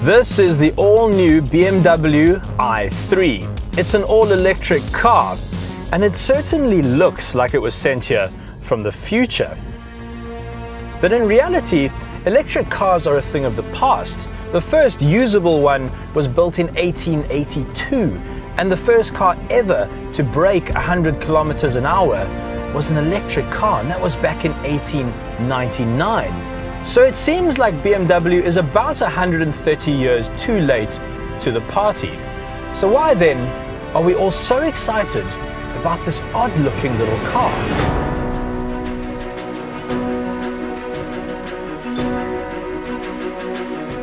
This is the all-new BMW i3. It's an all-electric car, and it certainly looks like it was sent here from the future. But in reality, electric cars are a thing of the past. The first usable one was built in 1882, and the first car ever to break 100 kilometers an hour was an electric car, and that was back in 1899. So it seems like BMW is about 130 years too late to the party. So why then are we all so excited about this odd-looking little car?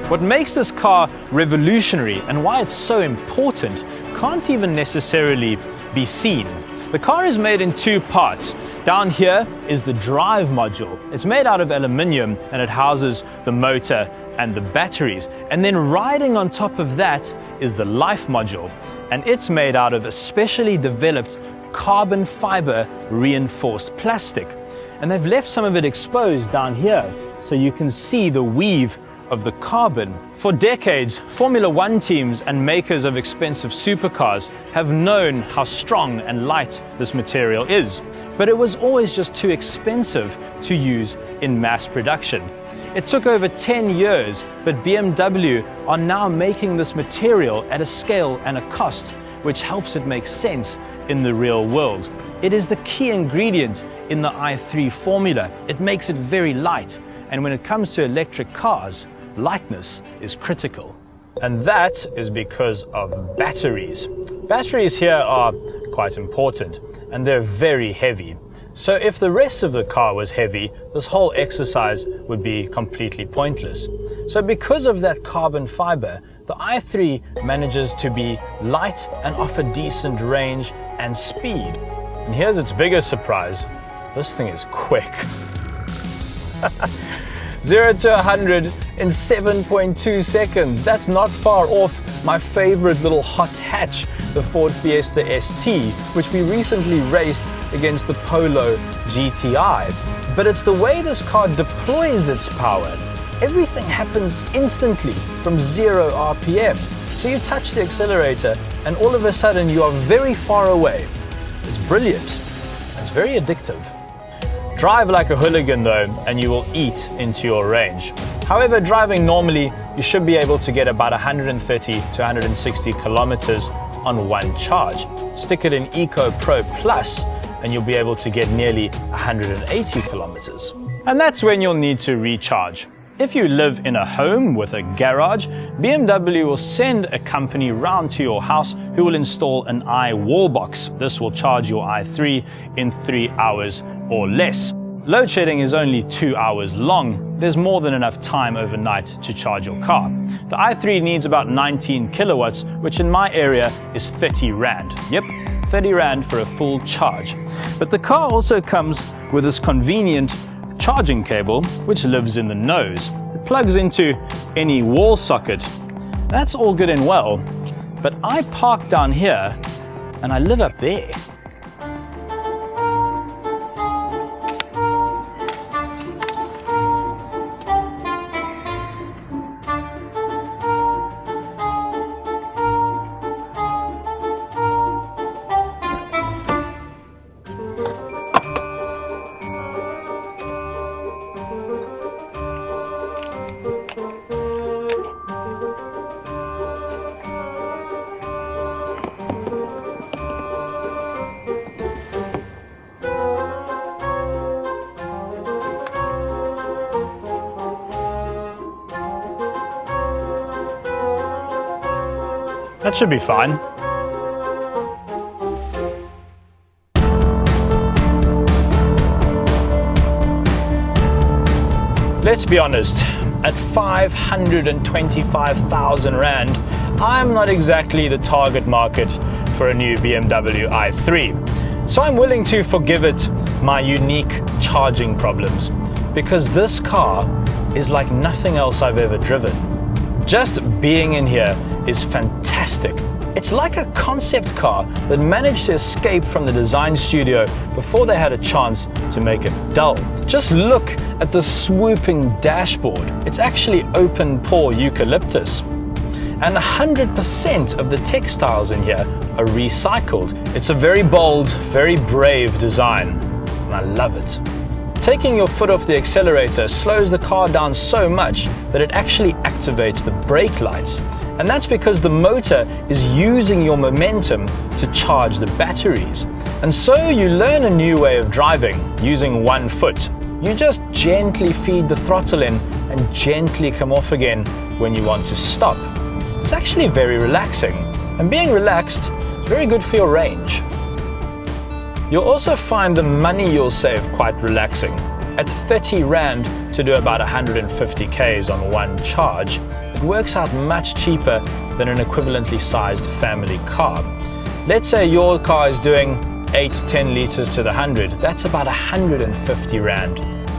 What makes this car revolutionary and why it's so important can't even necessarily be seen. The car is made in two parts. Down here is the drive module. It's made out of aluminium and it houses the motor and the batteries. And then riding on top of that is the life module. And it's made out of a specially developed carbon fiber reinforced plastic. And they've left some of it exposed down here so you can see the weave of the carbon. For decades, Formula One teams and makers of expensive supercars have known how strong and light this material is, but it was always just too expensive to use in mass production. It took over 10 years, but BMW are now making this material at a scale and a cost which helps it make sense in the real world. It is the key ingredient in the i3 formula. It makes it very light, and when it comes to electric cars, lightness is critical. And that is because of batteries. Batteries here are quite important, and they're very heavy. So if the rest of the car was heavy, this whole exercise would be completely pointless. So because of that carbon fiber, the i3 manages to be light and offer decent range and speed. And here's its biggest surprise. This thing is quick. 0 to 100 in 7.2 seconds. That's not far off my favorite little hot hatch, the Ford Fiesta ST, which we recently raced against the Polo GTI. But it's the way this car deploys its power. Everything happens instantly from 0 RPM. So you touch the accelerator and all of a sudden you are very far away. It's brilliant. It's very addictive. Drive like a hooligan though, and you will eat into your range. However, driving normally, you should be able to get about 130 to 160 kilometers on one charge. Stick it in Eco Pro Plus, and you'll be able to get nearly 180 kilometers. And that's when you'll need to recharge. If you live in a home with a garage, BMW will send a company round to your house who will install an iWallbox. This will charge your i3 in 3 hours or less. Load shedding is only 2 hours long. There's more than enough time overnight to charge your car. The i3 needs about 19 kilowatts, which in my area is 30 Rand. Yep, 30 Rand for a full charge. But the car also comes with this convenient charging cable, which lives in the nose. It plugs into any wall socket. That's all good and well, but I park down here and I live up there. That should be fine. Let's be honest, at 525,000 Rand, I'm not exactly the target market for a new BMW i3. So I'm willing to forgive it my unique charging problems, because this car is like nothing else I've ever driven. Just being in here is fantastic. It's like a concept car that managed to escape from the design studio before they had a chance to make it dull. Just look at the swooping dashboard. It's actually open pore eucalyptus. and 100% of the textiles in here are recycled. It's a very bold, very brave design, and I love it. Taking your foot off the accelerator slows the car down so much that it actually activates the brake lights. And that's because the motor is using your momentum to charge the batteries. And so you learn a new way of driving using one foot. You just gently feed the throttle in and gently come off again when you want to stop. It's actually very relaxing, and being relaxed is very good for your range. You'll also find the money you'll save quite relaxing. At 30 Rand to do about 150 Ks on one charge, it works out much cheaper than an equivalently sized family car. Let's say your car is doing 8-10 liters to the 100. That's about 150 Rand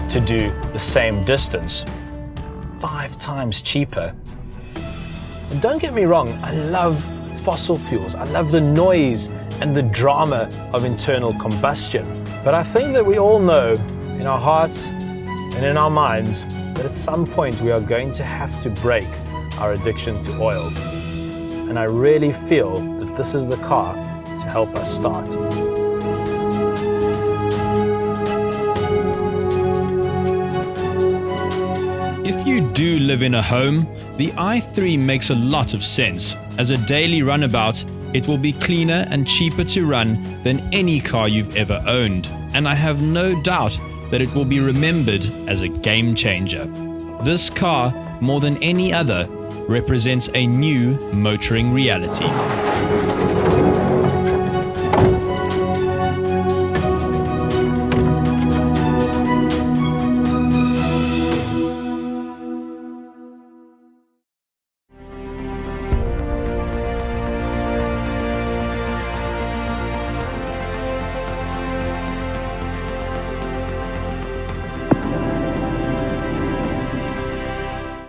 to do the same distance. 5 times cheaper. And don't get me wrong, I love fossil fuels. I love the noise and the drama of internal combustion. But I think that we all know in our hearts and in our minds that at some point we are going to have to break our addiction to oil. And I really feel that this is the car to help us start. If you do live in a home, the i3 makes a lot of sense. As a daily runabout, it will be cleaner and cheaper to run than any car you've ever owned. And I have no doubt that it will be remembered as a game changer. This car, more than any other, represents a new motoring reality.